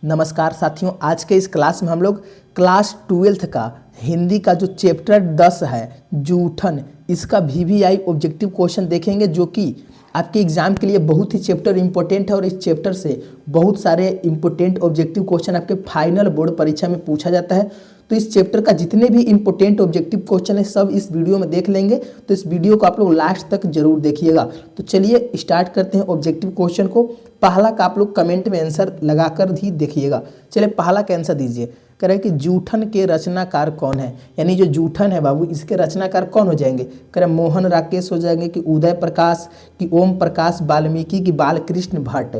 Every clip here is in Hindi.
नमस्कार साथियों, आज के इस क्लास में हम लोग क्लास 12th का हिंदी का जो चैप्टर 10 है जूठन, इसका वीवीआई ऑब्जेक्टिव क्वेश्चन देखेंगे जो कि आपके एग्जाम के लिए बहुत ही चैप्टर इंपॉर्टेंट है और इस चैप्टर से बहुत सारे इंपॉर्टेंट ऑब्जेक्टिव क्वेश्चन आपके फाइनल बोर्ड परीक्षा में पूछा जाता है। तो इस चैप्टर का जितने भी इंपॉर्टेंट ऑब्जेक्टिव क्वेश्चन है सब इस वीडियो में देख लेंगे, तो इस वीडियो को आप लोग लास्ट तक जरूर देखिएगा। तो चलिए स्टार्ट करते हैं ऑब्जेक्टिव क्वेश्चन को। पहला का आप लोग कमेंट में आंसर लगाकर ही देखिएगा। चलिए पहला का आंसर दीजिए। कह रहे हैं कि जूठन के रचनाकार कौन है, यानी जो जूठन है बाबू इसके रचनाकार कौन हो जाएंगे। कह रहे मोहन राकेश हो जाएंगे कि उदय प्रकाश कि ओम प्रकाश वाल्मीकि कि बालकृष्ण भट्ट।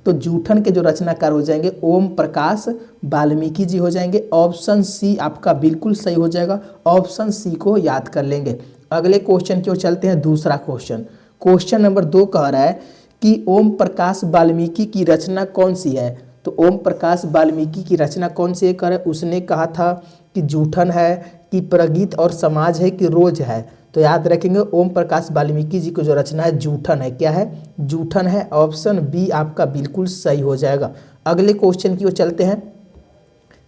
तो जूठन के जो रचनाकार हो जाएंगे ओम प्रकाश वाल्मीकि जी हो जाएंगे। ऑप्शन सी आपका बिल्कुल सही हो जाएगा, ऑप्शन सी को याद कर लेंगे। अगले क्वेश्चन की ओर चलते हैं। दूसरा क्वेश्चन, क्वेश्चन नंबर 2 कह रहा है कि ओम प्रकाश वाल्मीकि की रचना कौन सी है। तो ओम प्रकाश वाल्मीकि की रचना कौन सी है, कह रहे उसने कहा था कि जूठन है कि प्रगीत और समाज है कि रोज है। तो याद रखेंगे ओम प्रकाश वाल्मीकि जी को जो रचना है जूठन है। क्या है? जूठन है। ऑप्शन बी आपका बिल्कुल सही हो जाएगा। अगले क्वेश्चन की ओर चलते हैं।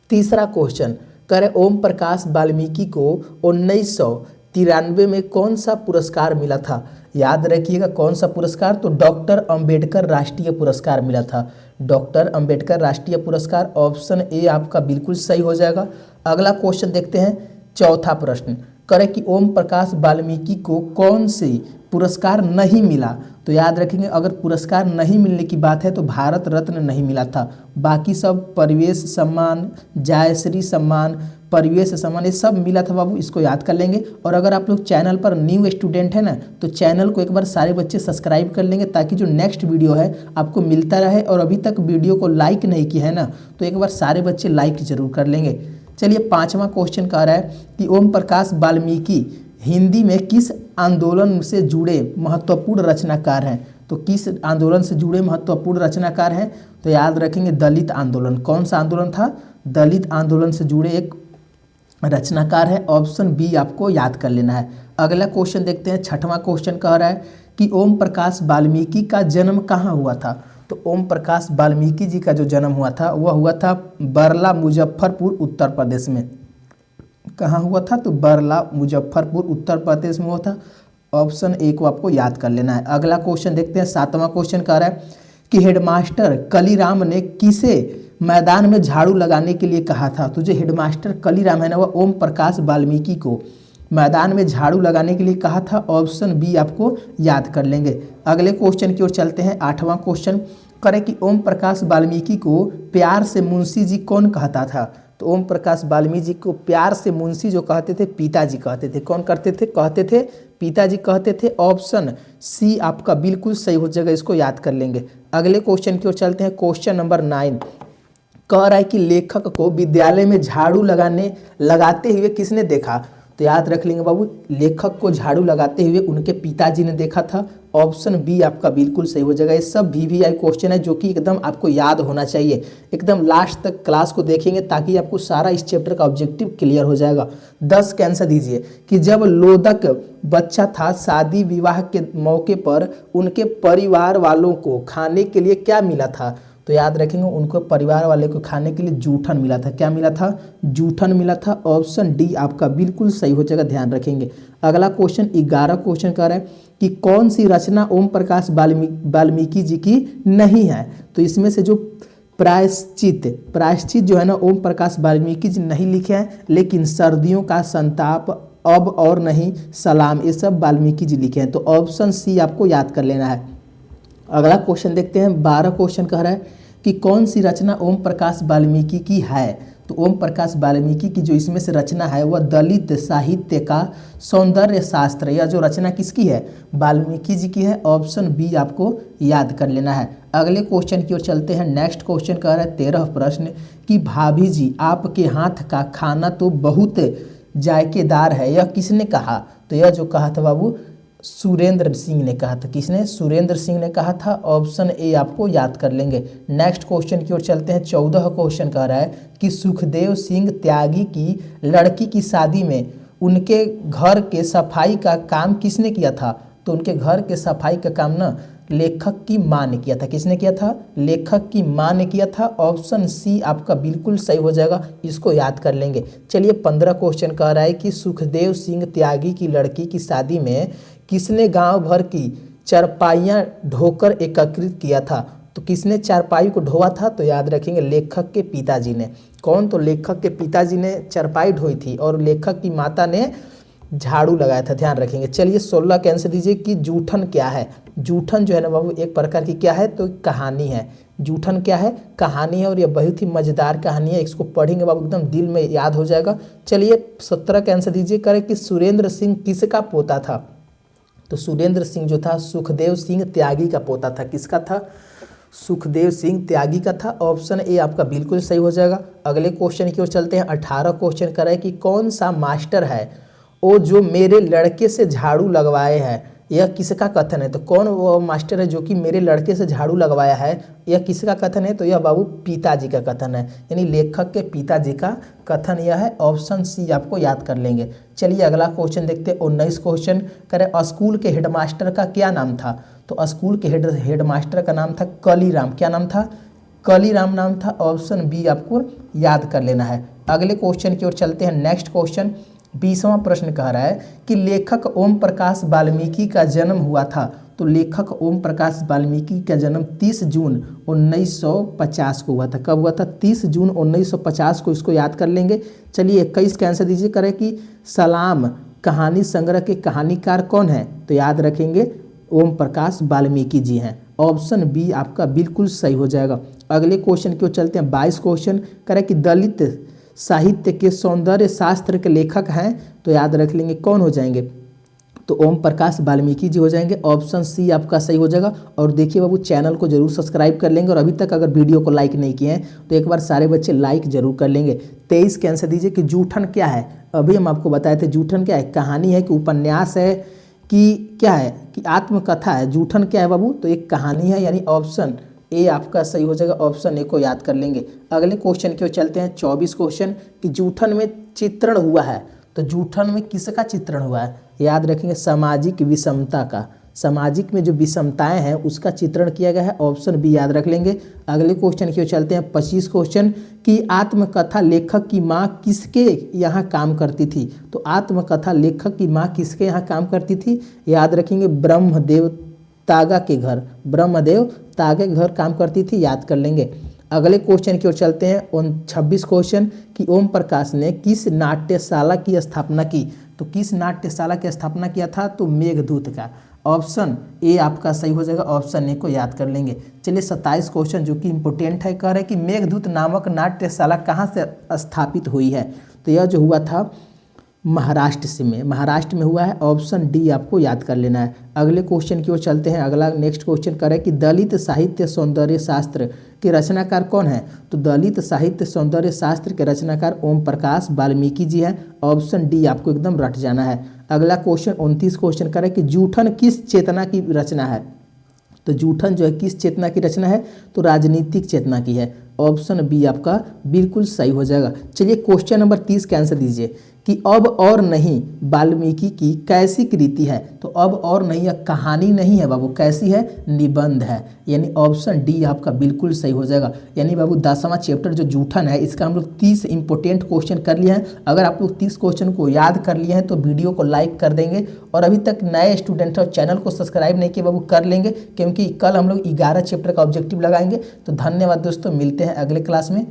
तीसरा क्वेश्चन कह रहे ओम प्रकाश वाल्मीकि को 1993 में कौन सा पुरस्कार मिला था। याद रखिएगा कौन सा पुरस्कार, तो डॉक्टर अंबेडकर राष्ट्रीय पुरस्कार मिला था। डॉक्टर अंबेडकर राष्ट्रीय पुरस्कार, ऑप्शन ए आपका बिल्कुल सही हो जाएगा। अगला क्वेश्चन देखते हैं। चौथा प्रश्न करे कि ओम प्रकाश वाल्मीकि को कौन सी पुरस्कार नहीं मिला। तो याद रखेंगे अगर पुरस्कार नहीं मिलने की बात है तो भारत रत्न नहीं मिला था, बाकी सब परिवेश सम्मान, जयश्री सम्मान, परिवेश सम्मान ये सब मिला था बाबू, इसको याद कर लेंगे। और अगर आप लोग चैनल पर न्यू स्टूडेंट है ना तो चैनल को एक बार सारे बच्चे सब्सक्राइब कर लेंगे ताकि जो नेक्स्ट वीडियो है आपको मिलता रहे। और अभी तक वीडियो को लाइक नहीं किया है ना तो एक बार सारे बच्चे लाइक जरूर कर लेंगे। चलिए पांचवा क्वेश्चन कह रहा है कि ओम प्रकाश वाल्मीकि हिंदी में किस आंदोलन से जुड़े महत्वपूर्ण रचनाकार हैं। तो किस आंदोलन से जुड़े महत्वपूर्ण रचनाकार हैं, तो याद रखेंगे दलित आंदोलन। कौन सा आंदोलन था? दलित आंदोलन से जुड़े एक रचनाकार है। ऑप्शन बी आपको याद कर लेना है। अगला क्वेश्चन देखते हैं। छठवां क्वेश्चन कह रहा है कि ओम प्रकाश वाल्मीकि का जन्म कहाँ हुआ था। तो ओम प्रकाश वाल्मीकि जी का जो जन्म हुआ था वह हुआ था बरला मुजफ्फरपुर उत्तर प्रदेश में। कहाँ हुआ था? तो बरला मुजफ्फरपुर उत्तर प्रदेश में हुआ था। ऑप्शन ए को आपको याद कर लेना है। अगला क्वेश्चन देखते हैं। सातवां क्वेश्चन कह रहा है कि हेडमास्टर कलीराम ने किसे मैदान में झाड़ू लगाने के लिए कहा था। तो जो हेडमास्टर कलीराम है ना वह ओम प्रकाश वाल्मीकि को मैदान में झाड़ू लगाने के लिए कहा था। ऑप्शन बी आपको याद कर लेंगे। अगले क्वेश्चन की ओर चलते हैं। आठवां क्वेश्चन करें कि ओम प्रकाश वाल्मीकि को प्यार से मुंशी जी कौन कहता था। तो ओम प्रकाश वाल्मीकि जी को प्यार से मुंशी जो कहते थे पिताजी कहते थे। कौन करते थे? कहते थे पिताजी कहते थे। ऑप्शन सी आपका बिल्कुल सही हो जाएगा, इसको याद कर लेंगे। अगले क्वेश्चन की ओर चलते हैं। क्वेश्चन नंबर 9 कह रहा है कि लेखक को विद्यालय में झाड़ू लगाते हुए किसने देखा। तो याद रख लेंगे बाबू लेखक को झाड़ू लगाते हुए उनके पिताजी ने देखा था। ऑप्शन बी आपका बिल्कुल सही हो जाएगा। ये सब वीवीआई क्वेश्चन है जो कि एकदम आपको याद होना चाहिए। एकदम लास्ट तक क्लास को देखेंगे ताकि आपको सारा इस चैप्टर का ऑब्जेक्टिव क्लियर हो जाएगा। 10 का आंसर दीजिए कि जब लोदक बच्चा था शादी विवाह के मौके पर उनके परिवार वालों को खाने के लिए क्या मिला था। तो याद रखेंगे उनको परिवार वाले को खाने के लिए जूठन मिला था। क्या मिला था? जूठन मिला था। ऑप्शन डी आपका बिल्कुल सही हो जाएगा, ध्यान रखेंगे। अगला क्वेश्चन 11 क्वेश्चन कह रहा है कि कौन सी रचना ओम प्रकाश वाल्मीकि जी की नहीं है। तो इसमें से जो प्रायश्चित जो है ना ओम प्रकाश वाल्मीकि जी नहीं लिखे हैं, लेकिन सर्दियों का संताप, अब और नहीं, सलाम, ये सब वाल्मीकि जी लिखे हैं। तो ऑप्शन सी आपको याद कर लेना है। अगला क्वेश्चन देखते हैं। 12 क्वेश्चन कह रहा है कि कौन सी रचना ओम प्रकाश वाल्मीकि की है। तो ओम प्रकाश वाल्मीकि की जो इसमें से रचना है वह दलित साहित्य का सौंदर्य शास्त्र। यह जो रचना किसकी है? वाल्मीकि जी की है। ऑप्शन बी आपको याद कर लेना है। अगले क्वेश्चन की ओर चलते हैं। नेक्स्ट क्वेश्चन कह रहा है 13 प्रश्न कि भाभी जी आपके हाथ का खाना तो बहुत जायकेदार है, यह किसने कहा। तो यह जो कहा था बाबू सुरेंद्र सिंह ने कहा था। किसने? सुरेंद्र सिंह ने कहा था। ऑप्शन ए आपको याद कर लेंगे। नेक्स्ट क्वेश्चन की ओर चलते हैं। 14 क्वेश्चन कह रहा है कि सुखदेव सिंह त्यागी की लड़की की शादी में उनके घर के सफाई का काम किसने किया था। तो उनके घर के सफाई का काम ना लेखक की माँ ने किया था। किसने किया था? लेखक की माँ ने किया था। ऑप्शन सी आपका बिल्कुल सही हो जाएगा, इसको याद कर लेंगे। चलिए 15 क्वेश्चन कह रहा है कि सुखदेव सिंह त्यागी की लड़की की शादी में किसने गांव भर की चारपाइयाँ ढोकर एकत्रित किया था? तो किसने चारपाई को ढोआ था? तो याद रखेंगे लेखक के पिताजी ने। कौन? तो लेखक के पिताजी ने चारपाई ढोई थी और लेखक की माता ने झाड़ू लगाया था, ध्यान रखेंगे। चलिए 16 का आंसर दीजिए कि जूठन क्या है? जूठन जो है ना बाबू एक प्रकार की क्या है? तो कहानी है। जूठन क्या है? कहानी है और यह बहुत ही मजेदार कहानी है। इसको पढ़ेंगे बाबू एकदम दिल में याद हो जाएगा। चलिए 17 का आंसर दीजिए करें कि सुरेंद्र सिंह किसका पोता था? तो सुरेंद्र सिंह जो था सुखदेव सिंह त्यागी का पोता था। किसका था? सुखदेव सिंह त्यागी का था। ऑप्शन ए आपका बिल्कुल सही हो जाएगा। अगले क्वेश्चन की ओर चलते हैं। 18 क्वेश्चन करें कि कौन सा मास्टर है वो जो मेरे लड़के से झाड़ू लगवाए है? यह किसका कथन है? तो कौन वो मास्टर है जो कि मेरे लड़के से झाड़ू लगवाया है? यह किसका कथन है? तो यह बाबू पिताजी का कथन है, यानी लेखक के पिताजी का कथन यह है। ऑप्शन सी आपको याद कर लेंगे। चलिए अगला क्वेश्चन देखते हैं। 19 क्वेश्चन करें स्कूल के हेडमास्टर का क्या नाम था? तो स्कूल के हेडमास्टर का नाम था कलीराम। क्या नाम था? कलीराम नाम था। ऑप्शन बी आपको याद कर लेना है। अगले क्वेश्चन की ओर चलते हैं। नेक्स्ट क्वेश्चन 20वां प्रश्न कह रहा है कि लेखक ओम प्रकाश वाल्मीकि का जन्म हुआ था। तो लेखक ओम प्रकाश वाल्मीकि का जन्म 30 जून 1950 को हुआ था। कब हुआ था? 30 जून 1950 को। इसको याद कर लेंगे। चलिए 21 का आंसर दीजिए करें कि सलाम कहानी संग्रह के कहानीकार कौन है? तो याद रखेंगे ओम प्रकाश वाल्मीकि जी हैं। ऑप्शन बी आपका बिल्कुल सही हो जाएगा। अगले क्वेश्चन की ओर चलते हैं। 22 क्वेश्चन करें कि दलित साहित्य के सौंदर्य शास्त्र के लेखक हैं? तो याद रख लेंगे कौन हो जाएंगे? तो ओम प्रकाश वाल्मीकि जी हो जाएंगे। ऑप्शन सी आपका सही हो जाएगा। और देखिए बाबू चैनल को जरूर सब्सक्राइब कर लेंगे और अभी तक अगर वीडियो को लाइक नहीं किए हैं तो एक बार सारे बच्चे लाइक जरूर कर लेंगे। 23 के आंसर दीजिए कि जूठन क्या है? अभी हम आपको बताए थे जूठन क्या है? कहानी है कि उपन्यास है कि क्या है? कि आत्मकथा है। जूठन क्या है बाबू? तो एक कहानी है, यानी ऑप्शन ए आपका सही हो जाएगा। ऑप्शन ए को याद कर लेंगे। अगले क्वेश्चन की ओर चलते हैं। 24 क्वेश्चन कि जूठन में चित्रण हुआ है। तो जूठन में किसका चित्रण हुआ है? याद रखेंगे सामाजिक विषमता का। सामाजिक में जो विषमताएं हैं उसका चित्रण किया गया है। ऑप्शन बी याद रख लेंगे। अगले क्वेश्चन की ओर चलते हैं। 25 क्वेश्चन कि आत्मकथा लेखक की माँ किसके यहाँ काम करती थी? तो आत्मकथा लेखक की माँ किसके यहाँ काम करती थी? याद रखेंगे ब्रह्मदेव तागा के घर। ब्रह्मदेव तागा के घर काम करती थी, याद कर लेंगे। अगले क्वेश्चन की ओर चलते हैं। 26 क्वेश्चन कि ओम प्रकाश ने किस नाट्यशाला की स्थापना की? तो किस नाट्यशाला की स्थापना किया था? तो मेघदूत का। ऑप्शन ए आपका सही हो जाएगा। ऑप्शन ए को याद कर लेंगे। चलिए 27 क्वेश्चन जो कि इंपोर्टेंट है, कह रहे हैं कि मेघदूत नामक नाट्यशाला कहाँ से स्थापित हुई है? तो यह जो हुआ था महाराष्ट्र में हुआ है। ऑप्शन डी आपको याद कर लेना है। अगले क्वेश्चन की ओर चलते हैं। अगला नेक्स्ट क्वेश्चन करें कि दलित साहित्य सौंदर्य शास्त्र के रचनाकार कौन है? तो दलित साहित्य सौंदर्य शास्त्र के रचनाकार ओम प्रकाश वाल्मीकि जी हैं। ऑप्शन डी आपको एकदम रट जाना है। अगला क्वेश्चन 29 क्वेश्चन करें कि जूठन किस चेतना की रचना है? तो जूठन जो है किस चेतना की रचना है? तो राजनीतिक चेतना की है। ऑप्शन बी आपका बिल्कुल सही हो जाएगा। चलिए क्वेश्चन नंबर 30 का आंसर दीजिए कि अब और नहीं वाल्मीकि की कैसी कृति है? तो अब और नहीं यह कहानी नहीं है बाबू, कैसी है? निबंध है, यानी ऑप्शन डी आपका बिल्कुल सही हो जाएगा। यानी बाबू 10वां चैप्टर जो जूठन है इसका हम लोग 30 इंपॉर्टेंट क्वेश्चन कर लिए हैं। अगर आप लोग 30 क्वेश्चन को याद कर लिए हैं तो वीडियो को लाइक कर देंगे और अभी तक नए स्टूडेंट और चैनल को सब्सक्राइब नहीं किए बाबू कर लेंगे, क्योंकि कल हम लोग 11 चैप्टर का ऑब्जेक्टिव लगाएंगे। तो धन्यवाद दोस्तों, मिलते हैं अगले क्लास में।